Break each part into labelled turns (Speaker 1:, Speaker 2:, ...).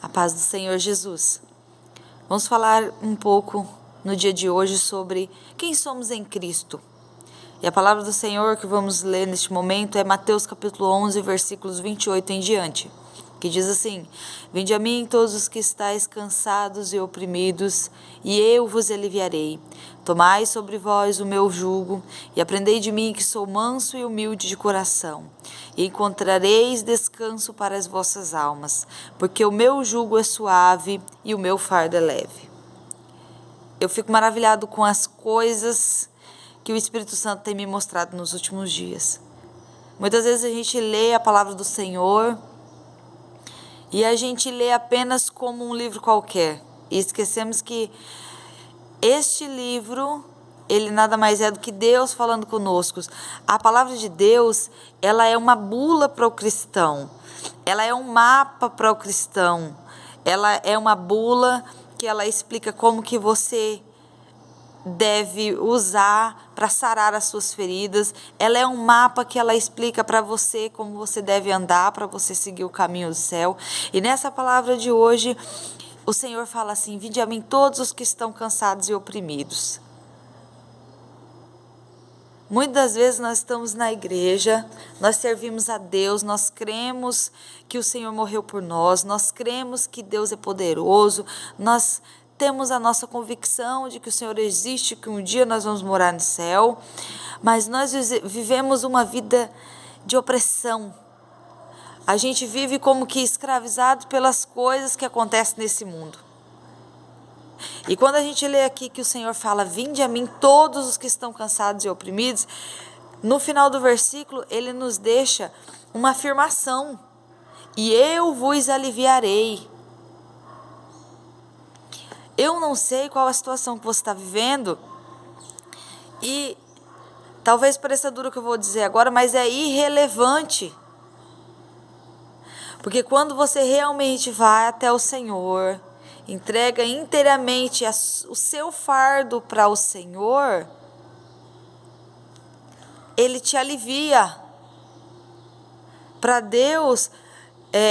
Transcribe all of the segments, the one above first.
Speaker 1: A paz do Senhor Jesus. Vamos falar um pouco no dia de hoje sobre quem somos em Cristo. E a palavra do Senhor que vamos ler neste momento é Mateus capítulo 11, versículos 28 em diante, que diz assim: Vinde a mim todos os que estáis cansados e oprimidos, e eu vos aliviarei. Tomai sobre vós o meu jugo, e aprendei de mim que sou manso e humilde de coração, e encontrareis descanso para as vossas almas, porque o meu jugo é suave e o meu fardo é leve. Eu fico maravilhado com as coisas que o Espírito Santo tem me mostrado nos últimos dias. Muitas vezes a gente lê a palavra do Senhor e a gente lê apenas como um livro qualquer, e esquecemos que este livro, ele nada mais é do que Deus falando conosco. A palavra de Deus, ela é uma bula para o cristão, ela é um mapa para o cristão, ela é uma bula que ela explica como que você deve usar para sarar as suas feridas. Ela é um mapa que ela explica para você como você deve andar para você seguir o caminho do céu. E nessa palavra de hoje, o Senhor fala assim: vinde a mim todos os que estão cansados e oprimidos. Muitas vezes nós estamos na igreja, nós servimos a Deus, nós cremos que o Senhor morreu por nós, nós cremos que Deus é poderoso, nós temos a nossa convicção de que o Senhor existe, que um dia nós vamos morar no céu, mas nós vivemos uma vida de opressão. A gente vive como que escravizado pelas coisas que acontecem nesse mundo. E quando a gente lê aqui que o Senhor fala, vinde a mim todos os que estão cansados e oprimidos, no final do versículo ele nos deixa uma afirmação: e eu vos aliviarei. Eu não sei qual a situação que você está vivendo, e talvez pareça duro o que eu vou dizer agora, mas é irrelevante. Porque quando você realmente vai até o Senhor, entrega inteiramente o seu fardo para o Senhor, Ele te alivia. Para Deus,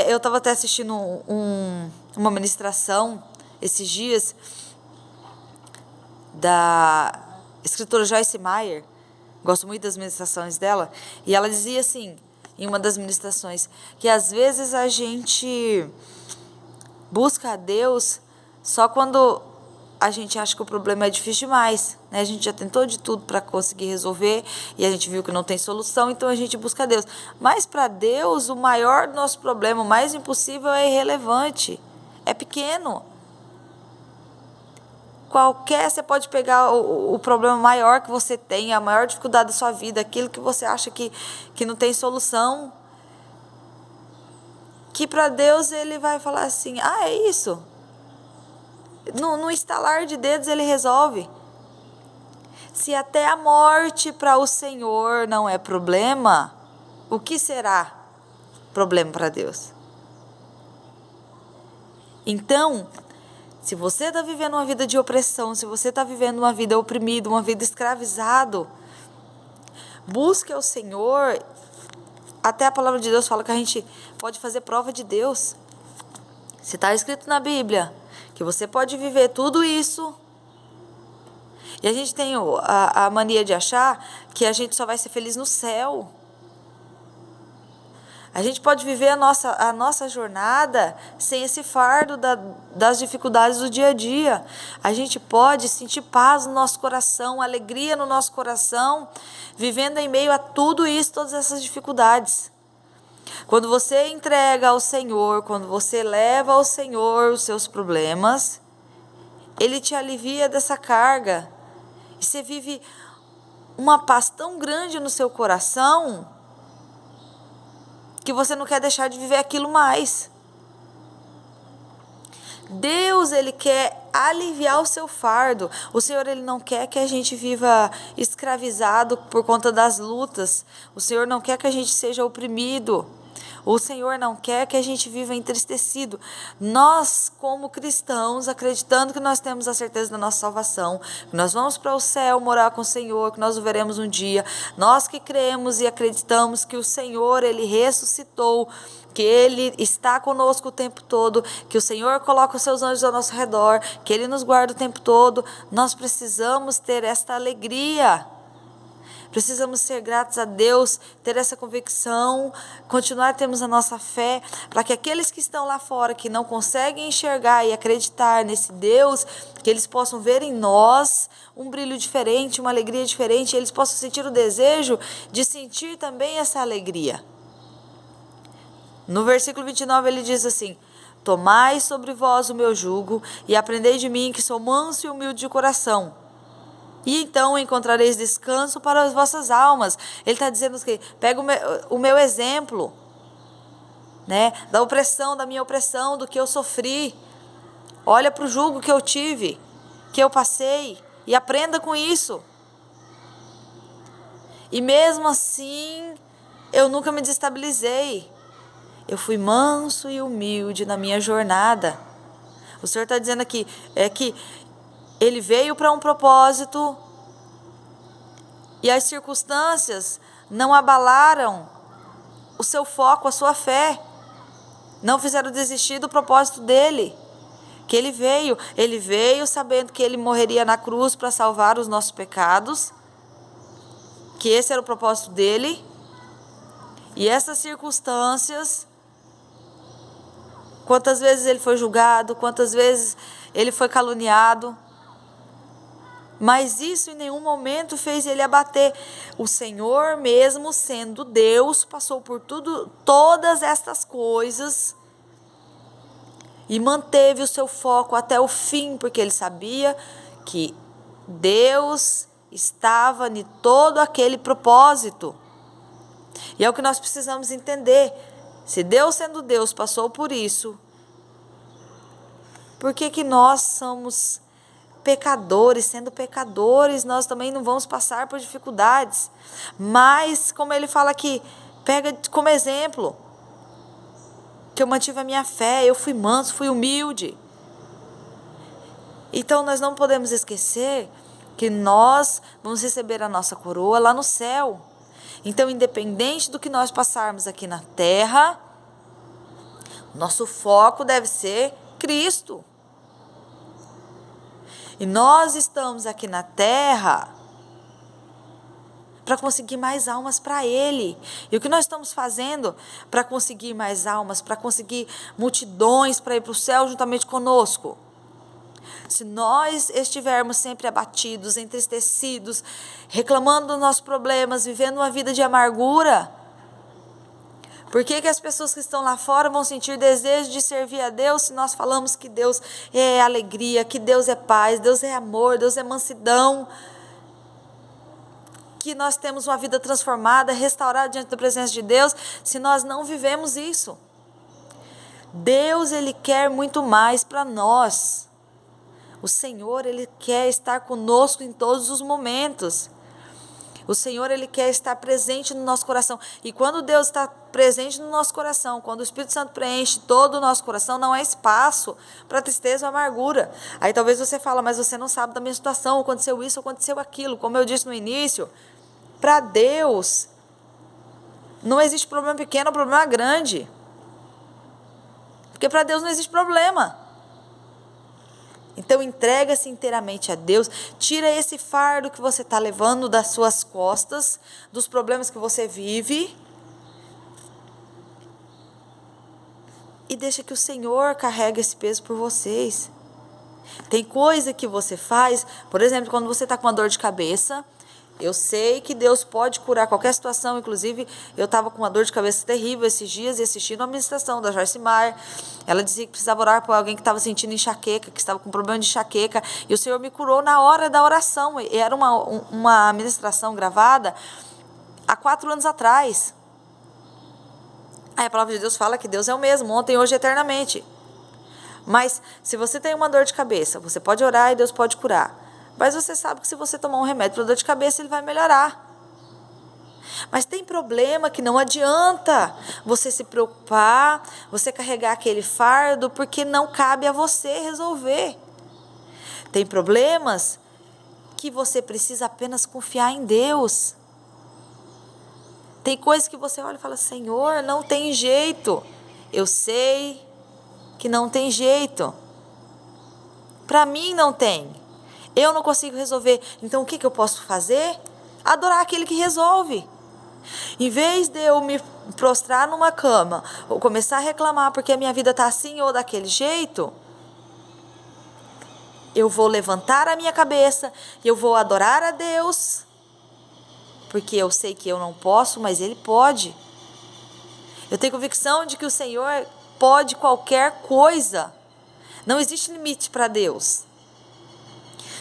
Speaker 1: eu estava até assistindo uma ministração esses dias da escritora Joyce Meyer, gosto muito das ministrações dela, e ela dizia assim, em uma das ministrações, que às vezes a gente busca a Deus só quando a gente acha que o problema é difícil demais, né? A gente já tentou de tudo para conseguir resolver e a gente viu que não tem solução, então a gente busca a Deus. Mas para Deus, o maior do nosso problema, o mais impossível, é irrelevante, é pequeno. Você pode pegar o problema maior que você tem, a maior dificuldade da sua vida, aquilo que você acha que não tem solução, que para Deus Ele vai falar assim, é isso. No estalar de dedos Ele resolve. Se até a morte para o Senhor não é problema, o que será problema para Deus? Então, se você está vivendo uma vida de opressão, se você está vivendo uma vida oprimida, uma vida escravizado, busque ao Senhor. Até a palavra de Deus fala que a gente pode fazer prova de Deus. Se está escrito na Bíblia que você pode viver tudo isso, e a gente tem a mania de achar que a gente só vai ser feliz no céu. A gente pode viver a nossa jornada sem esse fardo das dificuldades do dia a dia. A gente pode sentir paz no nosso coração, alegria no nosso coração, vivendo em meio a tudo isso, todas essas dificuldades. Quando você entrega ao Senhor, quando você leva ao Senhor os seus problemas, Ele te alivia dessa carga. E você vive uma paz tão grande no seu coração que você não quer deixar de viver aquilo mais. Deus, Ele quer aliviar o seu fardo. O Senhor, Ele não quer que a gente viva escravizado por conta das lutas. O Senhor não quer que a gente seja oprimido. O Senhor não quer que a gente viva entristecido. Nós, como cristãos, acreditando que nós temos a certeza da nossa salvação, que nós vamos para o céu morar com o Senhor, que nós o veremos um dia, nós que cremos e acreditamos que o Senhor, Ele ressuscitou, que Ele está conosco o tempo todo, que o Senhor coloca os seus anjos ao nosso redor, que Ele nos guarda o tempo todo, nós precisamos ter esta alegria. Precisamos ser gratos a Deus, ter essa convicção, continuar temos a nossa fé, para que aqueles que estão lá fora, que não conseguem enxergar e acreditar nesse Deus, que eles possam ver em nós um brilho diferente, uma alegria diferente, e eles possam sentir o desejo de sentir também essa alegria. No versículo 29 ele diz assim: tomai sobre vós o meu jugo e aprendei de mim, que sou manso e humilde de coração, e então encontrareis descanso para as vossas almas. Ele está dizendo que pega o meu exemplo, né, da opressão, da minha opressão, do que eu sofri. Olha para o jugo que eu tive, que eu passei, e aprenda com isso. E mesmo assim, eu nunca me desestabilizei. Eu fui manso e humilde na minha jornada. O Senhor está dizendo aqui, que Ele veio para um propósito e as circunstâncias não abalaram o seu foco, a sua fé. Não fizeram desistir do propósito dEle. Que Ele veio sabendo que Ele morreria na cruz para salvar os nossos pecados. Que esse era o propósito dEle. E essas circunstâncias, quantas vezes Ele foi julgado, quantas vezes Ele foi caluniado, mas isso em nenhum momento fez Ele abater. O Senhor, mesmo sendo Deus, passou por todas estas coisas e manteve o seu foco até o fim, porque Ele sabia que Deus estava em todo aquele propósito. E é o que nós precisamos entender. Se Deus, sendo Deus, passou por isso, por que nós somos pecadores? Sendo pecadores, nós também não vamos passar por dificuldades. Mas, como ele fala aqui, pega como exemplo, que eu mantive a minha fé, eu fui manso, fui humilde. Então, nós não podemos esquecer que nós vamos receber a nossa coroa lá no céu. Então, independente do que nós passarmos aqui na terra, nosso foco deve ser Cristo. E nós estamos aqui na terra para conseguir mais almas para Ele. E o que nós estamos fazendo para conseguir mais almas, para conseguir multidões para ir para o céu juntamente conosco? Se nós estivermos sempre abatidos, entristecidos, reclamando dos nossos problemas, vivendo uma vida de amargura, por que as pessoas que estão lá fora vão sentir desejo de servir a Deus se nós falamos que Deus é alegria, que Deus é paz, Deus é amor, Deus é mansidão, que nós temos uma vida transformada, restaurada diante da presença de Deus, se nós não vivemos isso? Deus, Ele quer muito mais para nós. O Senhor, Ele quer estar conosco em todos os momentos. O Senhor, Ele quer estar presente no nosso coração. E quando Deus está presente no nosso coração, quando o Espírito Santo preenche todo o nosso coração, não há espaço para tristeza ou amargura. Aí talvez você fala, mas você não sabe da minha situação, aconteceu isso, aconteceu aquilo. Como eu disse no início, para Deus não existe problema pequeno ou problema grande. Porque para Deus não existe problema. Então entrega-se inteiramente a Deus, tira esse fardo que você está levando das suas costas, dos problemas que você vive, e deixa que o Senhor carregue esse peso por vocês. Tem coisa que você faz, por exemplo, quando você está com uma dor de cabeça, eu sei que Deus pode curar qualquer situação. Inclusive, eu estava com uma dor de cabeça terrível esses dias e assistindo a ministração da Joyce Meyer. Ela dizia que precisava orar por alguém que estava sentindo enxaqueca, que estava com problema de enxaqueca. E o Senhor me curou na hora da oração. E era uma ministração gravada há 4 anos atrás. Aí a palavra de Deus fala que Deus é o mesmo, ontem, hoje e eternamente. Mas se você tem uma dor de cabeça, você pode orar e Deus pode curar. Mas você sabe que se você tomar um remédio para dor de cabeça, ele vai melhorar. Mas tem problema que não adianta você se preocupar, você carregar aquele fardo, porque não cabe a você resolver. Tem problemas que você precisa apenas confiar em Deus. Tem coisas que você olha e fala: Senhor, não tem jeito. Eu sei que não tem jeito. Para mim não tem. Eu não consigo resolver. Então o que eu posso fazer? Adorar aquele que resolve. Em vez de eu me prostrar numa cama ou começar a reclamar porque a minha vida está assim ou daquele jeito, eu vou levantar a minha cabeça e eu vou adorar a Deus, porque eu sei que eu não posso, mas Ele pode. Eu tenho convicção de que o Senhor pode qualquer coisa. Não existe limite para Deus.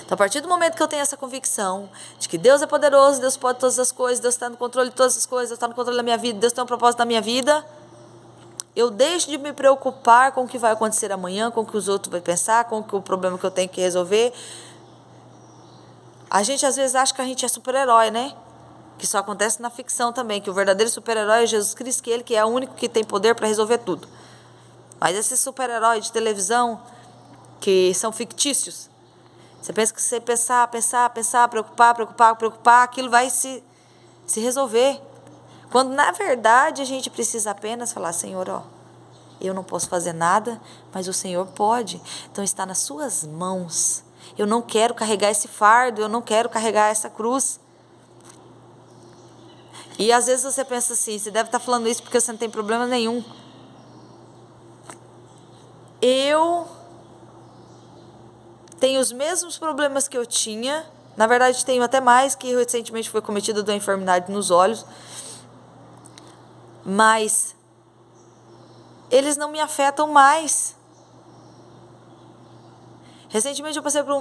Speaker 1: Então, a partir do momento que eu tenho essa convicção de que Deus é poderoso, Deus pode todas as coisas, Deus está no controle de todas as coisas, Deus está no controle da minha vida, Deus tem um propósito na minha vida, eu deixo de me preocupar com o que vai acontecer amanhã, com o que os outros vão pensar, com o problema que eu tenho que resolver. A gente às vezes acha que a gente é super-herói, né? Que só acontece na ficção também, que o verdadeiro super-herói é Jesus Cristo, que Ele que é o único que tem poder para resolver tudo. Mas esses super-heróis de televisão, que são fictícios, você pensa que você pensar, preocupar, aquilo vai se resolver. Quando, na verdade, a gente precisa apenas falar: Senhor, eu não posso fazer nada, mas o Senhor pode. Então, está nas suas mãos. Eu não quero carregar esse fardo, eu não quero carregar essa cruz. E, às vezes, você pensa assim, você deve estar falando isso porque você não tem problema nenhum. Eu tenho os mesmos problemas que eu tinha, na verdade tenho até mais, que recentemente foi cometida de uma enfermidade nos olhos, mas eles não me afetam mais. Recentemente eu passei por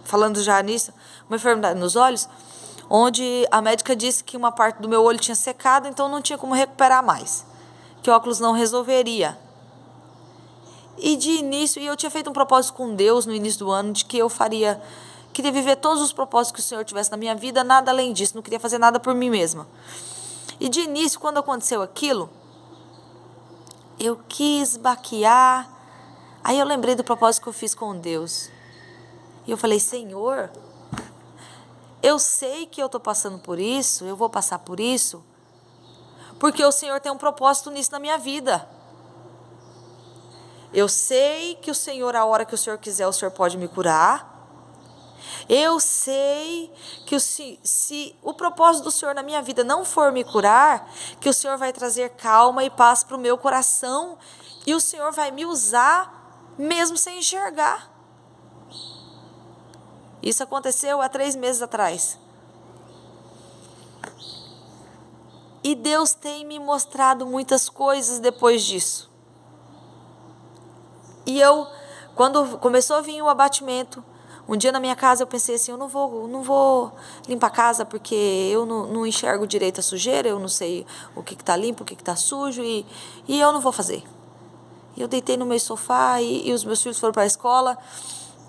Speaker 1: falando já nisso, uma enfermidade nos olhos, onde a médica disse que uma parte do meu olho tinha secado, então não tinha como recuperar mais, que o óculos não resolveria. E de início, eu tinha feito um propósito com Deus no início do ano, de que eu queria viver todos os propósitos que o Senhor tivesse na minha vida, nada além disso, não queria fazer nada por mim mesma. E de início, quando aconteceu aquilo, eu quis baquear, aí eu lembrei do propósito que eu fiz com Deus. E eu falei: Senhor, eu sei que eu estou passando por isso, eu vou passar por isso, porque o Senhor tem um propósito nisso na minha vida. Eu sei que o Senhor, a hora que o Senhor quiser, o Senhor pode me curar. Eu sei que se o propósito do Senhor na minha vida não for me curar, que o Senhor vai trazer calma e paz para o meu coração, e o Senhor vai me usar mesmo sem enxergar. Isso aconteceu há 3 meses atrás. E Deus tem me mostrado muitas coisas depois disso. E quando começou a vir o abatimento, um dia na minha casa eu pensei assim: eu não vou limpar a casa porque eu não enxergo direito a sujeira, eu não sei o que está limpo, o que está sujo, e eu não vou fazer. E eu deitei no meu sofá e os meus filhos foram para a escola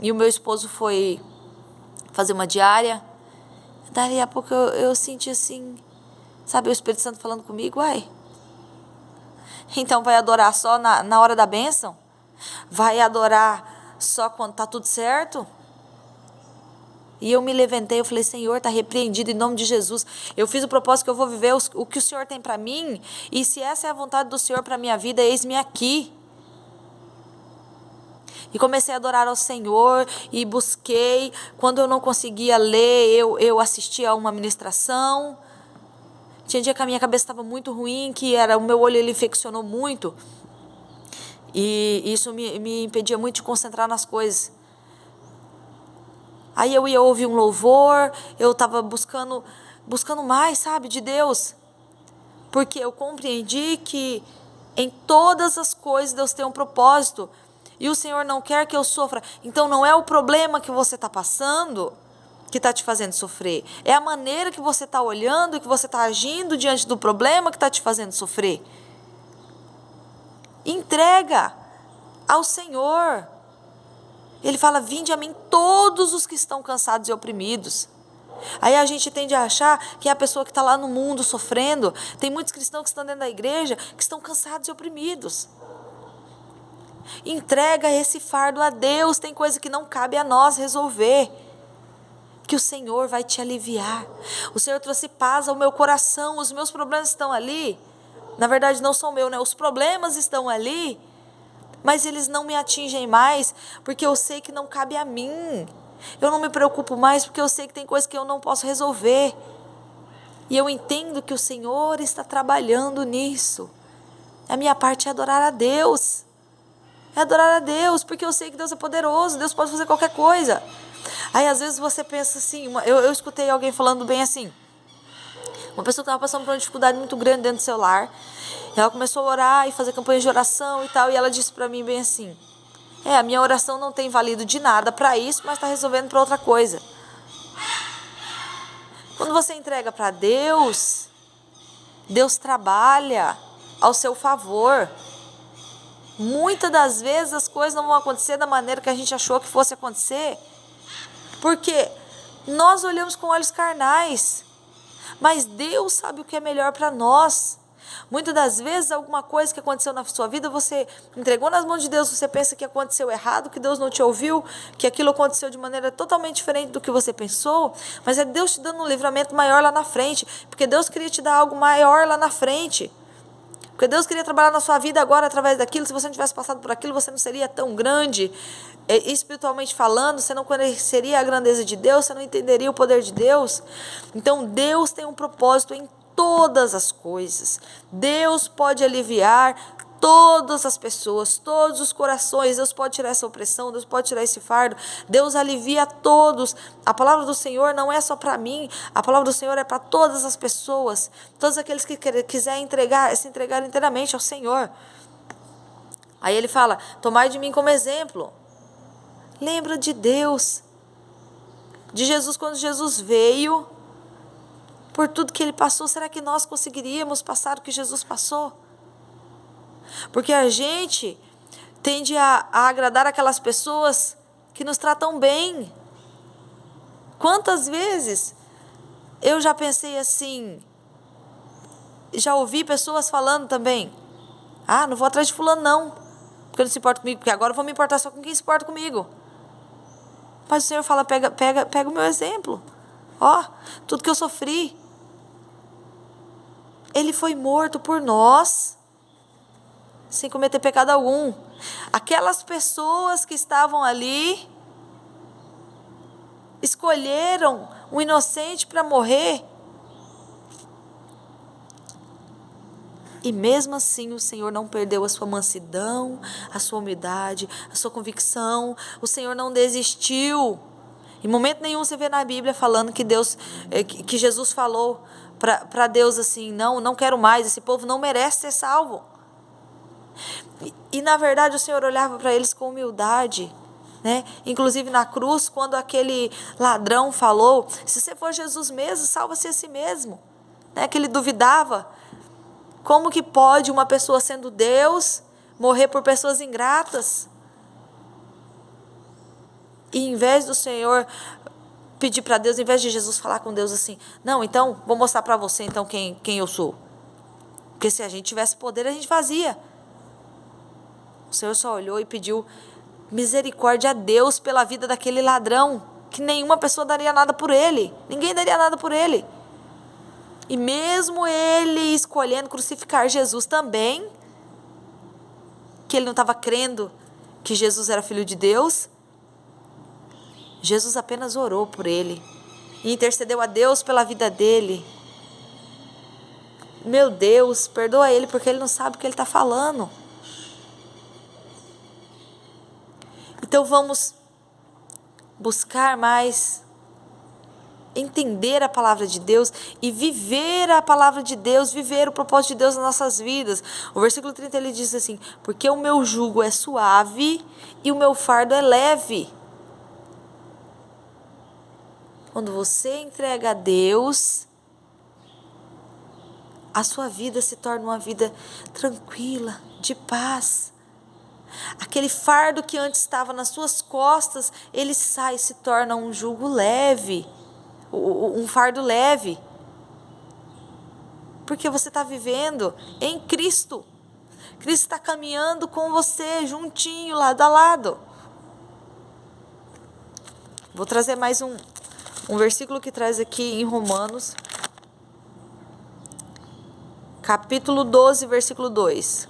Speaker 1: e o meu esposo foi fazer uma diária. Daí a pouco eu senti assim, sabe, o Espírito Santo falando comigo: então vai adorar só na hora da bênção? Vai adorar só quando está tudo certo? E eu me levantei, eu falei: Senhor, está repreendido em nome de Jesus. Eu fiz o propósito que eu vou viver o que o Senhor tem para mim, e se essa é a vontade do Senhor para a minha vida, eis-me aqui. E comecei a adorar ao Senhor e busquei. Quando eu não conseguia ler, eu assistia a uma ministração. Tinha dia que a minha cabeça estava muito ruim, o meu olho ele infeccionou muito. E isso me impedia muito de concentrar nas coisas. Aí eu ia ouvir um louvor, eu estava buscando mais, sabe, de Deus. Porque eu compreendi que em todas as coisas Deus tem um propósito. E o Senhor não quer que eu sofra. Então não é o problema que você está passando que está te fazendo sofrer. É a maneira que você está olhando e que você está agindo diante do problema que está te fazendo sofrer. Entrega ao Senhor. Ele fala: vinde a mim todos os que estão cansados e oprimidos. Aí a gente tende a achar que é a pessoa que está lá no mundo sofrendo. Tem muitos cristãos que estão dentro da igreja que estão cansados e oprimidos. Entrega esse fardo a Deus. Tem coisa que não cabe a nós resolver, que o Senhor vai te aliviar. O Senhor trouxe paz ao meu coração. Os meus problemas estão ali. Na verdade não são meus, né? Os problemas estão ali, mas eles não me atingem mais, porque eu sei que não cabe a mim. Eu não me preocupo mais, porque eu sei que tem coisas que eu não posso resolver. E eu entendo que o Senhor está trabalhando nisso. A minha parte é adorar a Deus. É adorar a Deus, porque eu sei que Deus é poderoso, Deus pode fazer qualquer coisa. Aí às vezes você pensa assim, eu escutei alguém falando bem assim, uma pessoa que estava passando por uma dificuldade muito grande dentro do seu lar, ela começou a orar e fazer campanhas de oração e tal, e ela disse para mim bem assim, a minha oração não tem valido de nada para isso, mas está resolvendo para outra coisa. Quando você entrega para Deus, Deus trabalha ao seu favor. Muitas das vezes as coisas não vão acontecer da maneira que a gente achou que fosse acontecer, porque nós olhamos com olhos carnais, mas Deus sabe o que é melhor para nós. Muitas das vezes alguma coisa que aconteceu na sua vida, você entregou nas mãos de Deus, você pensa que aconteceu errado, que Deus não te ouviu, que aquilo aconteceu de maneira totalmente diferente do que você pensou, mas é Deus te dando um livramento maior lá na frente, porque Deus queria te dar algo maior lá na frente. Porque Deus queria trabalhar na sua vida agora através daquilo. Se você não tivesse passado por aquilo, você não seria tão grande. Espiritualmente falando, você não conheceria a grandeza de Deus, você não entenderia o poder de Deus. Então Deus tem um propósito em todas as coisas. Deus pode aliviar todas as pessoas, todos os corações. Deus pode tirar essa opressão, Deus pode tirar esse fardo. Deus alivia a todos. A palavra do Senhor não é só para mim, a palavra do Senhor é para todas as pessoas, todos aqueles que quiserem se entregar inteiramente ao Senhor. Aí ele fala, tomai de mim como exemplo. Lembra de Deus, de Jesus, quando Jesus veio, por tudo que ele passou. Será que nós conseguiríamos passar o que Jesus passou? Porque a gente tende a agradar aquelas pessoas que nos tratam bem. Quantas vezes eu já pensei assim, já ouvi pessoas falando também, não vou atrás de fulano não, porque não se importa comigo, porque agora eu vou me importar só com quem se importa comigo. Mas o Senhor fala, pega o meu exemplo. Tudo que eu sofri, Ele foi morto por nós, sem cometer pecado algum. Aquelas pessoas que estavam ali escolheram um inocente para morrer. E mesmo assim o Senhor não perdeu a sua mansidão, a sua humildade, a sua convicção. O Senhor não desistiu. Em momento nenhum você vê na Bíblia falando que Jesus falou para Deus assim, não quero mais, esse povo não merece ser salvo. E na verdade o Senhor olhava para eles com humildade, né? Inclusive na cruz, quando aquele ladrão falou, se você for Jesus mesmo, salva-se a si mesmo, né? Que ele duvidava. Como que pode uma pessoa sendo Deus morrer por pessoas ingratas? E em vez do Senhor pedir para Deus, em vez de Jesus falar com Deus assim, não, então vou mostrar para você então quem eu sou. Porque se a gente tivesse poder, a gente fazia. O Senhor só olhou e pediu misericórdia a Deus pela vida daquele ladrão, que nenhuma pessoa daria nada por ele, ninguém daria nada por ele. E mesmo ele escolhendo crucificar Jesus também, que ele não estava crendo que Jesus era filho de Deus, Jesus apenas orou por ele e intercedeu a Deus pela vida dele. Meu Deus, perdoa ele porque ele não sabe o que ele está falando. Então vamos buscar mais entender a palavra de Deus e viver a palavra de Deus, viver o propósito de Deus nas nossas vidas. O versículo 30 ele diz assim, porque o meu jugo é suave e o meu fardo é leve. Quando você entrega a Deus, a sua vida se torna uma vida tranquila, de paz. Aquele fardo que antes estava nas suas costas, ele sai e se torna um jugo leve. um fardo leve. Porque você está vivendo em Cristo. Cristo está caminhando com você, juntinho, lado a lado. Vou trazer mais um versículo que traz aqui em Romanos, capítulo 12, versículo 2.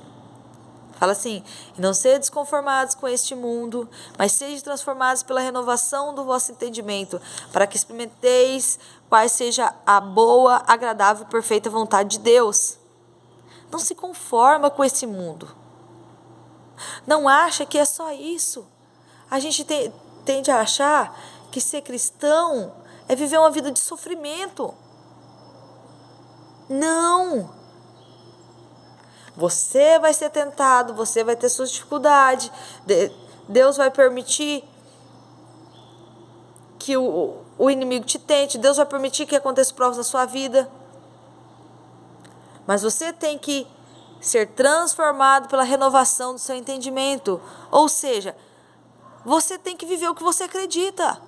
Speaker 1: Fala assim: e não sedes conformados com este mundo, mas sede transformados pela renovação do vosso entendimento, para que experimenteis qual seja a boa, agradável e perfeita vontade de Deus. Não se conforma com esse mundo. Não acha que é só isso. A gente tende a achar que ser cristão é viver uma vida de sofrimento. Não. Você vai ser tentado, você vai ter suas dificuldades. Deus vai permitir que o inimigo te tente. Deus vai permitir que aconteçam provas na sua vida. Mas você tem que ser transformado pela renovação do seu entendimento. Ou seja, você tem que viver o que você acredita.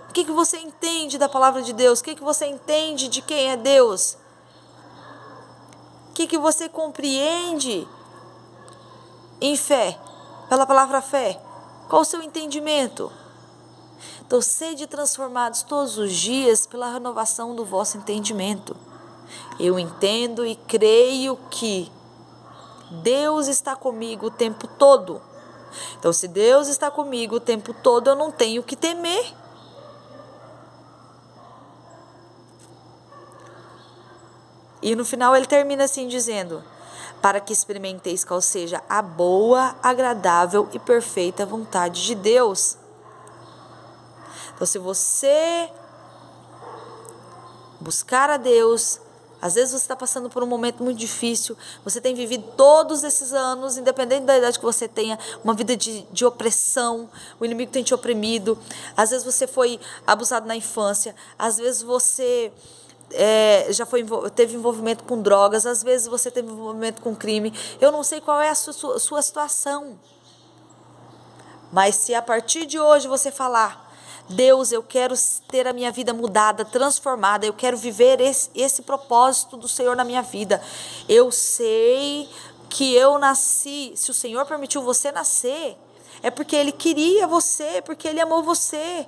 Speaker 1: O que você entende da palavra de Deus? O que você entende de quem é Deus? O que você compreende em fé, pela palavra fé? Qual o seu entendimento? Então, sede transformados todos os dias pela renovação do vosso entendimento. Eu entendo e creio que Deus está comigo o tempo todo. Então, se Deus está comigo o tempo todo, eu não tenho que temer. E no final ele termina assim dizendo: para que experimenteis qual seja a boa, agradável e perfeita vontade de Deus. Então, se você buscar a Deus, às vezes você está passando por um momento muito difícil, você tem vivido todos esses anos, independente da idade que você tenha, uma vida de opressão, o inimigo tem te oprimido, às vezes você foi abusado na infância, às vezes você teve envolvimento com drogas, às vezes você teve envolvimento com crime. Eu não sei qual é a sua situação, mas se a partir de hoje você falar: Deus, eu quero ter a minha vida mudada, transformada, eu quero viver esse propósito do Senhor na minha vida. Eu sei que eu nasci, se o Senhor permitiu você nascer, é porque Ele queria você, porque Ele amou você.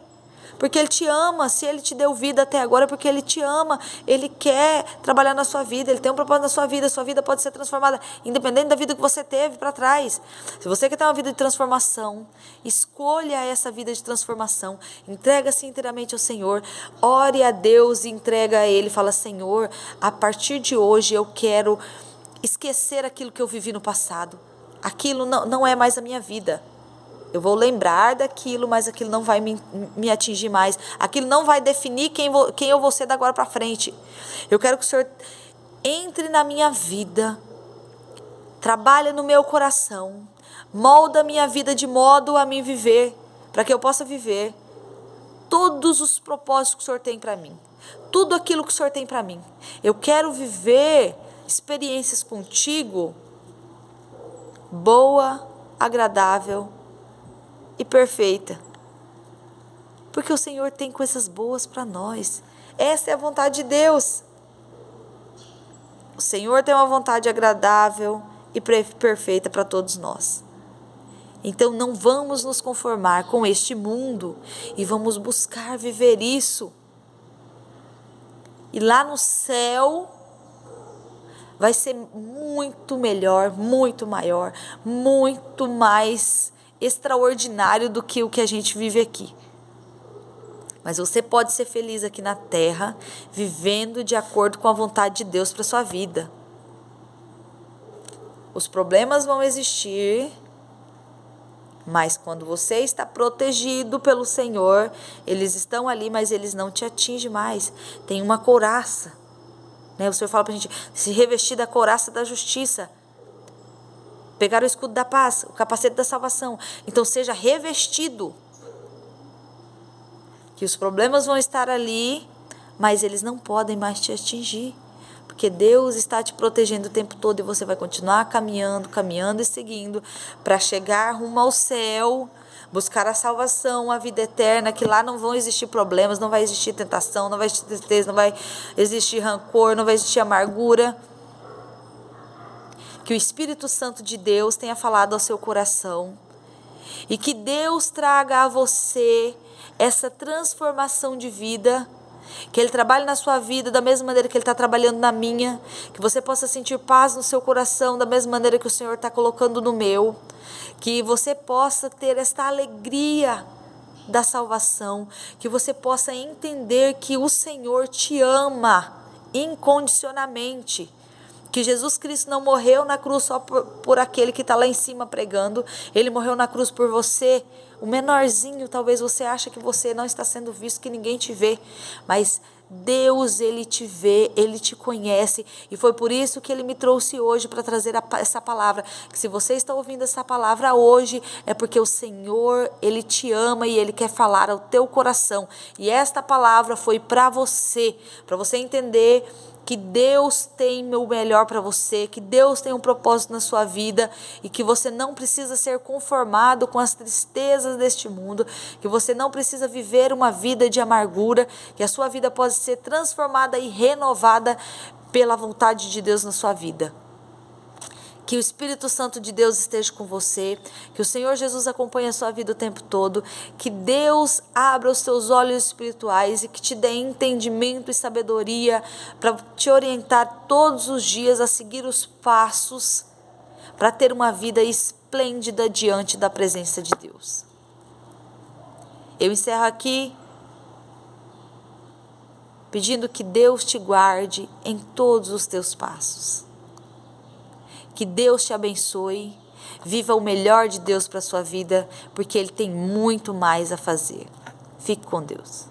Speaker 1: Porque Ele te ama. Se Ele te deu vida até agora é porque Ele te ama. Ele quer trabalhar na sua vida. Ele tem um propósito na sua vida. Sua vida pode ser transformada, independente da vida que você teve para trás. Se você quer ter uma vida de transformação, escolha essa vida de transformação. Entrega-se inteiramente ao Senhor. Ore a Deus e entrega a Ele. Fala: Senhor, a partir de hoje eu quero esquecer aquilo que eu vivi no passado. Aquilo não é mais a minha vida. Eu vou lembrar daquilo, mas aquilo não vai me atingir mais. Aquilo não vai definir quem eu vou ser da agora para frente. Eu quero que o Senhor entre na minha vida, trabalhe no meu coração, molda a minha vida de modo a mim viver, para que eu possa viver todos os propósitos que o Senhor tem para mim. Tudo aquilo que o Senhor tem para mim. Eu quero viver experiências contigo, boa, agradável e perfeita, porque o Senhor tem coisas boas para nós. Essa é a vontade de Deus. O Senhor tem uma vontade agradável e perfeita para todos nós. Então não vamos nos conformar com este mundo e vamos buscar viver isso. E lá no céu vai ser muito melhor, muito maior, muito mais extraordinário do que o que a gente vive aqui. Mas você pode ser feliz aqui na terra, vivendo de acordo com a vontade de Deus para sua vida. Os problemas vão existir, mas quando você está protegido pelo Senhor, eles estão ali, mas eles não te atingem mais. Tem uma couraça, né? O Senhor fala para a gente se revestir da couraça da justiça, pegar o escudo da paz, o capacete da salvação. Então seja revestido. Que os problemas vão estar ali, mas eles não podem mais te atingir. Porque Deus está te protegendo o tempo todo e você vai continuar caminhando e seguindo para chegar rumo ao céu, buscar a salvação, a vida eterna, que lá não vão existir problemas, não vai existir tentação, não vai existir tristeza, não vai existir rancor, não vai existir amargura. Que o Espírito Santo de Deus tenha falado ao seu coração e que Deus traga a você essa transformação de vida, que Ele trabalhe na sua vida da mesma maneira que Ele está trabalhando na minha, que você possa sentir paz no seu coração da mesma maneira que o Senhor está colocando no meu, que você possa ter esta alegria da salvação, que você possa entender que o Senhor te ama incondicionalmente, que Jesus Cristo não morreu na cruz só por aquele que está lá em cima pregando, Ele morreu na cruz por você, o menorzinho. Talvez você ache que você não está sendo visto, que ninguém te vê, mas Deus, Ele te vê, Ele te conhece, e foi por isso que Ele me trouxe hoje para trazer essa palavra, que se você está ouvindo essa palavra hoje, é porque o Senhor, Ele te ama e Ele quer falar ao teu coração, e esta palavra foi para você entender que Deus tem o melhor para você, que Deus tem um propósito na sua vida e que você não precisa ser conformado com as tristezas deste mundo, que você não precisa viver uma vida de amargura, que a sua vida pode ser transformada e renovada pela vontade de Deus na sua vida. Que o Espírito Santo de Deus esteja com você, que o Senhor Jesus acompanhe a sua vida o tempo todo, que Deus abra os teus olhos espirituais e que te dê entendimento e sabedoria para te orientar todos os dias a seguir os passos para ter uma vida esplêndida diante da presença de Deus. Eu encerro aqui pedindo que Deus te guarde em todos os teus passos. Que Deus te abençoe, viva o melhor de Deus para a sua vida, porque Ele tem muito mais a fazer. Fique com Deus.